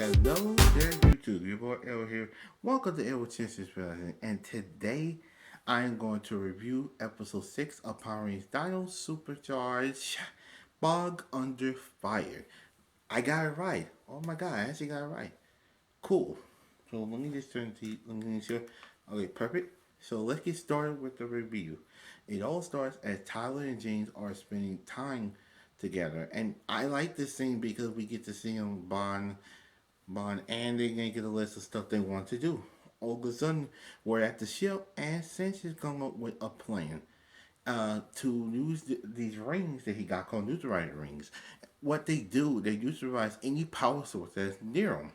Hello there, YouTube. Your boy L here. Welcome to L Chances Present. And today I am going to review episode 6 of Power Rangers Dino Supercharged Bog Under Fire. I got it right. Oh my god, I actually got it right. Cool. So let me just turn to let me show. Okay, perfect. So let's get started with the review. It all starts as Tyler and James are spending time together, and I like this scene because we get to see them bond, and they're gonna get a list of stuff they want to do. All of a sudden, we're at the ship, and Sanchez come up with a plan to use these rings that he got called neutralizer rings. What they do, they neutralize any power source that's near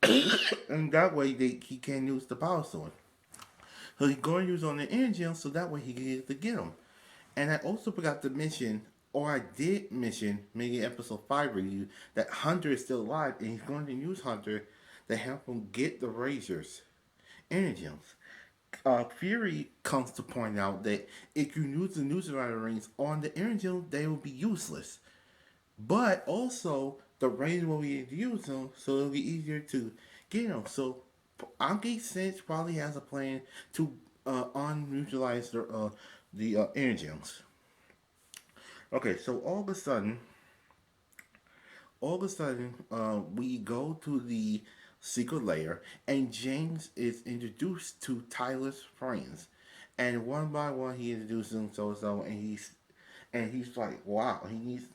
them, and that way he can't use the power source. So he's going to use on the engine, so that way he can get them. And I also forgot to mention, or I did mention, maybe episode 5 review, that Hunter is still alive, and he's going to use Hunter to help him get the Razors engines. Fury comes to point out that if you use the neutralizer rings on the engine, they will be useless. But also, the range will be able to use them, so it'll be easier to get them. So, Anki Sense probably has a plan to unneutralize the engines. Okay, so we go to the secret layer, and James is introduced to Tyler's friends, and one by one he introduces them and he's like, wow, he needs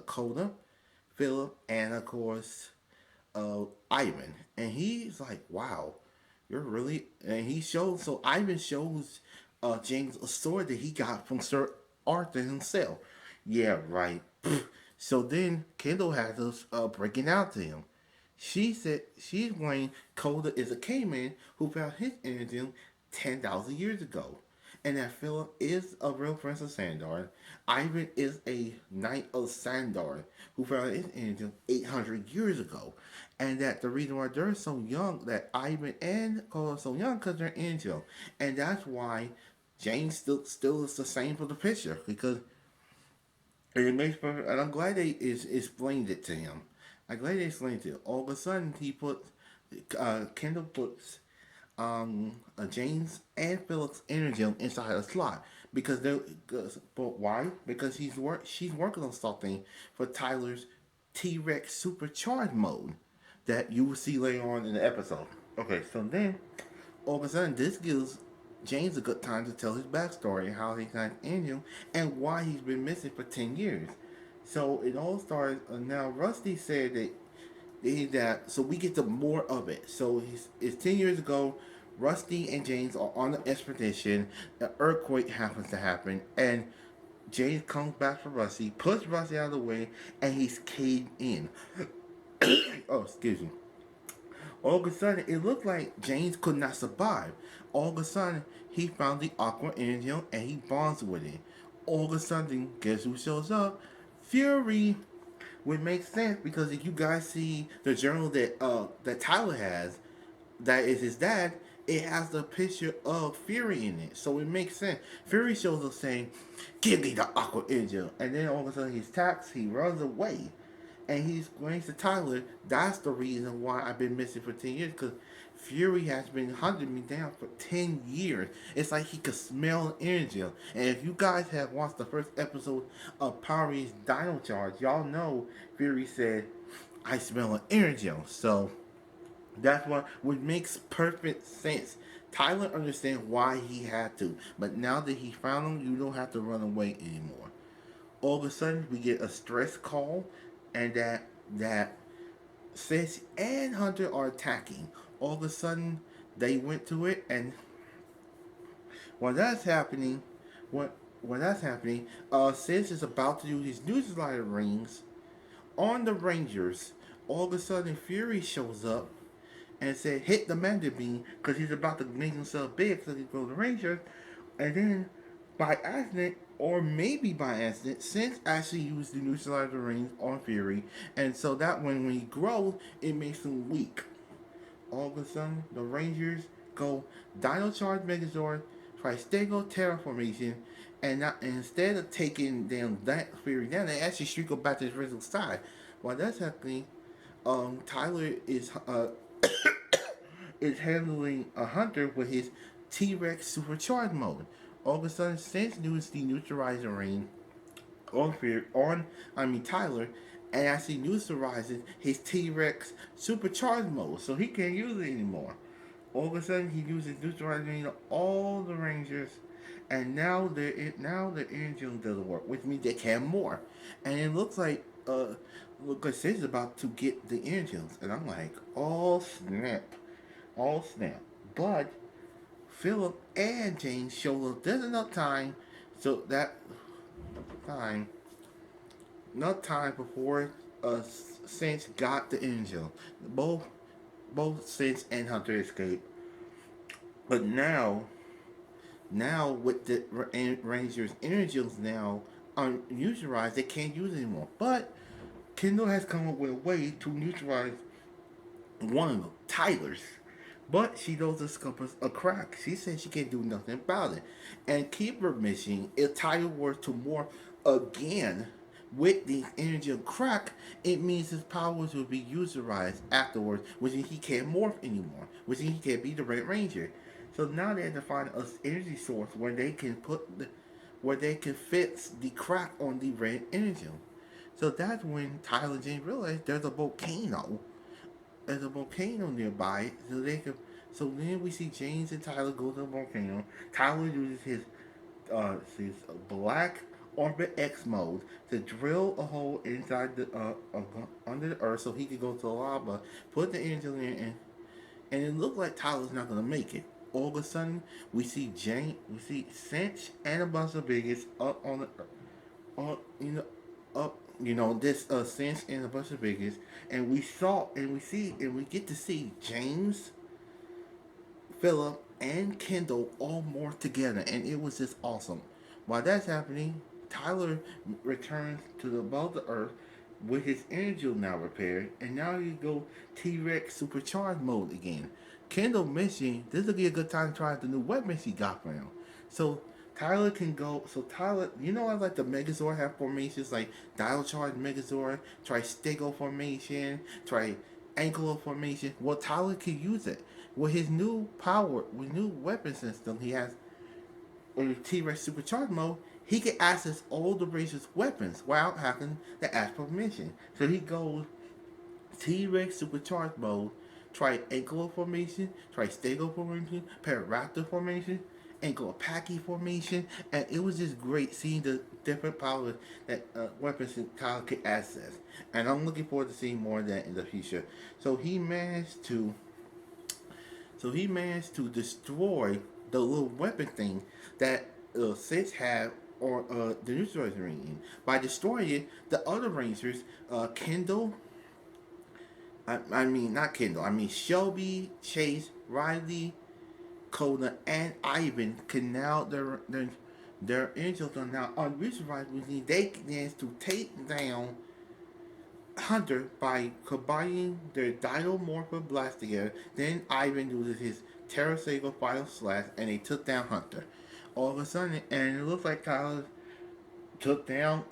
Coda, Philip, and of course Ivan, and he's like, wow, you're really, and he shows so Ivan shows James a sword that he got from Sir Arthur himself. Yeah, right. So then Kendall has us breaking out to him. She said she's claiming Coda is a caveman who found his engine 10,000 years ago. And that Philip is a real prince of Sandar. Ivan is a knight of Sandar who found his engine 800 years ago. And that the reason why they're so young, that Ivan and Coda are so young, because they're angel. And that's why James still is the same for the picture, because it makes perfect, and I'm glad they explained it to him. I'm glad they explained it. All of a sudden, Kendall puts James and Phillips' energy inside a slot because but why? Because she's working on something for Tyler's T-Rex supercharged mode that you will see later on in the episode. Okay, so then all of a sudden, this gives James a good time to tell his backstory, how he got injured, and why he's been missing for 10 years. So it all starts. Now, Rusty said that so we get to more of it. So it's 10 years ago. Rusty and James are on an expedition. An earthquake happens to happen, and James comes back for Rusty, puts Rusty out of the way, and he's caved in. Oh, excuse me. All of a sudden, it looked like James could not survive. All of a sudden, he found the aqua engine and he bonds with it. All of a sudden, guess who shows up? Fury. Which makes sense because if you guys see the journal that Tyler has, that is his dad, it has the picture of Fury in it. So it makes sense. Fury shows up saying, "Give me the aqua engine," and then all of a sudden he's taxed. He runs away. And he explains to Tyler, that's the reason why I've been missing for 10 years, because Fury has been hunting me down for 10 years. It's like he could smell energy. And if you guys have watched the first episode of Power Rangers Dino Charge, y'all know Fury said, I smell an energy. So that's what which makes perfect sense. Tyler understands why he had to, but now that he found him, you don't have to run away anymore. All of a sudden, we get a stress call, and that Fish and Hunter are attacking. All of a sudden, they went to it, and while that's happening, when that's happening, Sis is about to use his neutralizer rings on the Rangers. All of a sudden, Fury shows up and said, "Hit the Manda Beam," because he's about to make himself big so he can go to the Rangers. And then, by accident, or maybe by accident, Sense actually used the neutralizer rings on Fury, and so that when he grows, it makes him weak. All of a sudden, the Rangers go Dino Charge Megazord, Tristego Terraformation, and instead of taking them that Fury down, they actually streak back to his original side. While that's happening, Tyler is handling a hunter with his T Rex supercharged mode. All of a sudden, Sense news the neutralizer ring on Tyler, and as he neutralizes his T Rex supercharged mode, so he can't use it anymore. All of a sudden, he uses neutralizer ring on all the Rangers, and now the engine doesn't work, which means they can more, and it looks like Sense is about to get the engines, and I'm like, oh snap, all snap. But Philip and James show up just enough time, so that time, enough time before Saints got the angel. Both both Saints and Hunter escaped, but now with the Rangers angels now unutilized, they can't use it anymore. But Kendall has come up with a way to neutralize one of them, Tyler's. But she knows the scope a crack. She says she can't do nothing about it. And keep her mission. If Tyler were to morph again with the energy of crack, it means his powers will be utilized afterwards, which means he can't morph anymore, which means he can't be the Red Ranger. So now they have to find an energy source where they can fix the crack on the red energy. So that's when Tyler and Jane realized there's a volcano nearby, so they can. So then we see James and Tyler go to the volcano. Tyler uses his black orbit X mode to drill a hole inside under the earth so he can go to the lava, put the engine in, and it looked like Tyler's not gonna make it. All of a sudden, we see Cinch and a bunch of bigots up on the up, this Cinch and a bunch of bigots, and we get to see James, Philip, and Kendall all more together, and it was just awesome. While that's happening, Tyler returns to the above the earth with his engine now repaired, and now he go T Rex supercharged mode again. Kendall mentioned this will be a good time to try out the new weapons he got for him. So Tyler can go. So Tyler, I like the Megazord have formations like Dial Charge Megazord, try Stego formation, try Angular formation. Well, Tyler can use it with his new power, with new weapon system. He has T Rex Supercharged mode. He can access all the Razor's weapons without having to ask permission. So he goes T Rex Supercharged mode, try Angular formation, try Stego formation, Pararaptor formation, Ankle-Paki formation, and it was just great seeing the different powers that weapons and Kyle could access. And I'm looking forward to seeing more of that in the future. So he managed to destroy the little weapon thing that Sith had or the neutralizer ring. By destroying it, the other Rangers, Kendall, I mean not Kendall, I mean Shelby, Chase, Riley, Coda, and Ivan can now their angels are now unrealized, which means they can to take down Hunter by combining their Dino blast together. Then Ivan uses his Terra Sago Final Slash, and they took down Hunter. All of a sudden, and it looks like Tyler took down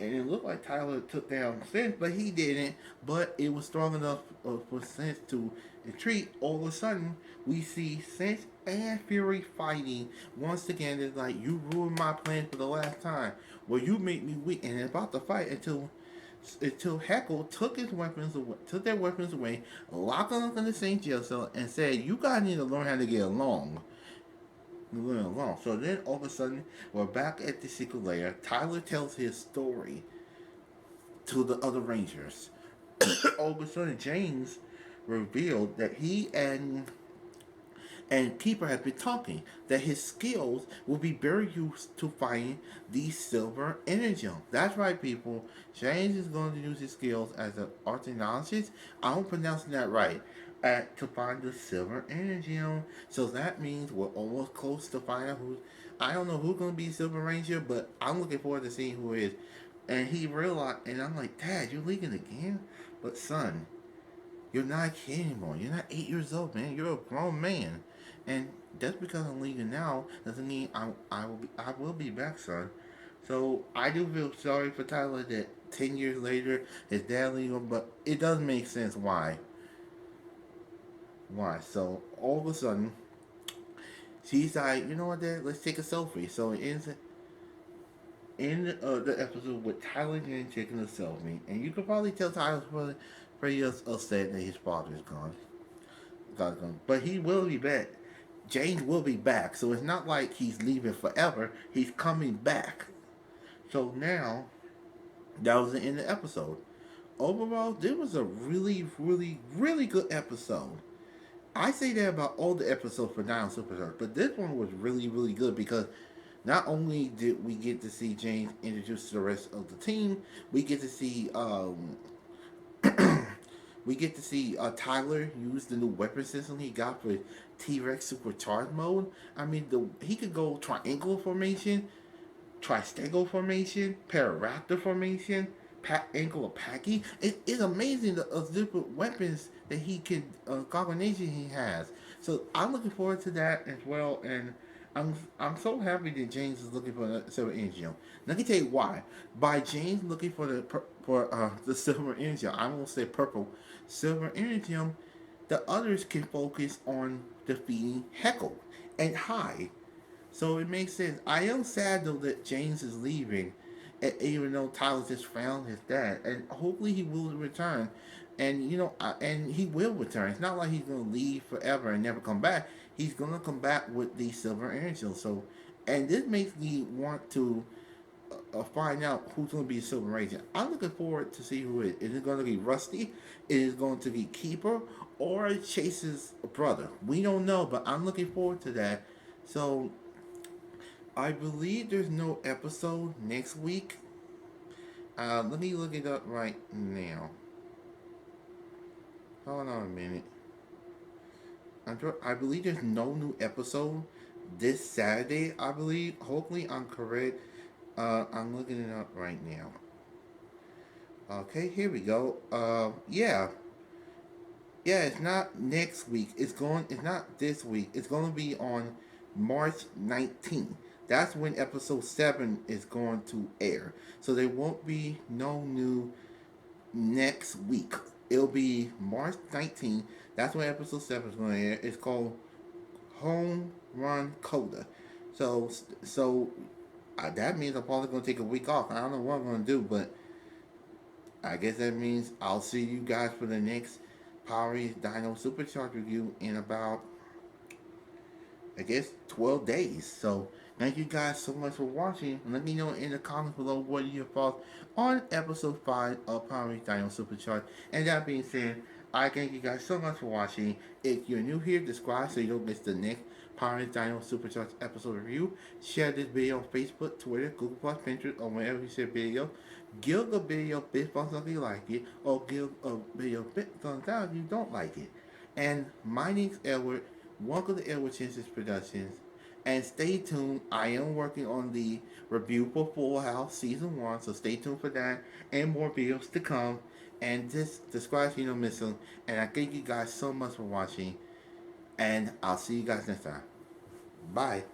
Sense, but he didn't. But it was strong enough for Sense to retreat. All of a sudden, we see Sense and Fury fighting once again. It's like, you ruined my plan for the last time. Well, you made me weak, and they're about to fight until Heckle took their weapons away, locked them up in the same jail cell, and said, "You guys need to learn how to get along." So then all of a sudden, we're back at the secret lair. Tyler tells his story to the other Rangers. All of a sudden, James revealed that he and Keeper have been talking, that his skills will be very used to fighting the Silver Energy. That's right, people. James is going to use his skills as an archaeologist. I'm pronouncing that right. To find the Silver Energy. So that means we're almost close to finding out who. I don't know who's going to be Silver Ranger, but I'm looking forward to seeing who it is. And he realized, and I'm like, Dad, you're leaving again? But son, you're not a kid anymore. You're not 8 years old, man. You're a grown man. And just because I'm leaving now doesn't mean I will be back, son. So I do feel sorry for Tyler that 10 years later his dad leaving, but it does make sense why. Why? So all of a sudden, she's like, you know what, Dad? Let's take a selfie. So it ends in the episode with Tyler Jane taking a selfie, and you can probably tell Tyler's pretty upset that his father's gone. But he will be back. James will be back, so it's not like he's leaving forever. He's coming back. So now that was the end of the episode. Overall, this was a really, really, really good episode. I say that about all the episodes for Dino Superstar, but this one was really, really good because not only did we get to see James introduced to the rest of the team, we get to see Tyler use the new weapon system he got for T Rex supercharged mode. I mean, he could go triangle formation, tristegal formation, pararaptor formation, ankle apache. It's amazing the different weapons that he can combination he has. So I'm looking forward to that as well, and I'm so happy that James is looking for the silver engine. Let me tell you why. By James looking for the silver engine, I won't say purple silver engine. The others can focus on defeating Heckle and Hyde. So it makes sense. I am sad though that James is leaving, even though Tyler just found his dad, and hopefully he will return. And and he will return. It's not like he's gonna leave forever and never come back. He's gonna come back with the Silver Angel. So, and this makes me want to find out who's gonna be a Silver Ranger. I'm looking forward to see who it is. Is it gonna be Rusty? Is it going to be Keeper or Chase's brother? We don't know, but I'm looking forward to that. So I believe there's no episode next week. Let me look it up right now. Hold on a minute. I believe there's no new episode this Saturday. I believe. Hopefully, I'm correct. I'm looking it up right now. Okay, here we go. Yeah. It's not next week. It's not this week. It's going to be on March 19th. That's when episode 7 is going to air. So there won't be no new next week. It'll be March 19th. That's when episode 7 is going to air. It's called Home Run Coda. So so that means I'm probably going to take a week off. I don't know what I'm going to do, but I guess that means I'll see you guys for the next Power Rangers Dino Supercharged review in about, I guess, 12 days. So thank you guys so much for watching. Let me know in the comments below what are your thoughts on episode 5 of Power Rangers Dino Supercharged. And that being said, I thank you guys so much for watching. If you're new here, subscribe so you don't miss the next Power Rangers Dino Supercharged episode review. Share this video on Facebook, Twitter, Google+, Pinterest, or wherever you share video. Give the video a big thumbs up if you like it, or give a video a big thumbs down if you don't like it. And my name's Edward. Welcome to Edward Chances Productions. And stay tuned. I am working on the review for Full House Season 1, so stay tuned for that and more videos to come. And just subscribe so you don't miss them. And I thank you guys so much for watching. And I'll see you guys next time. Bye.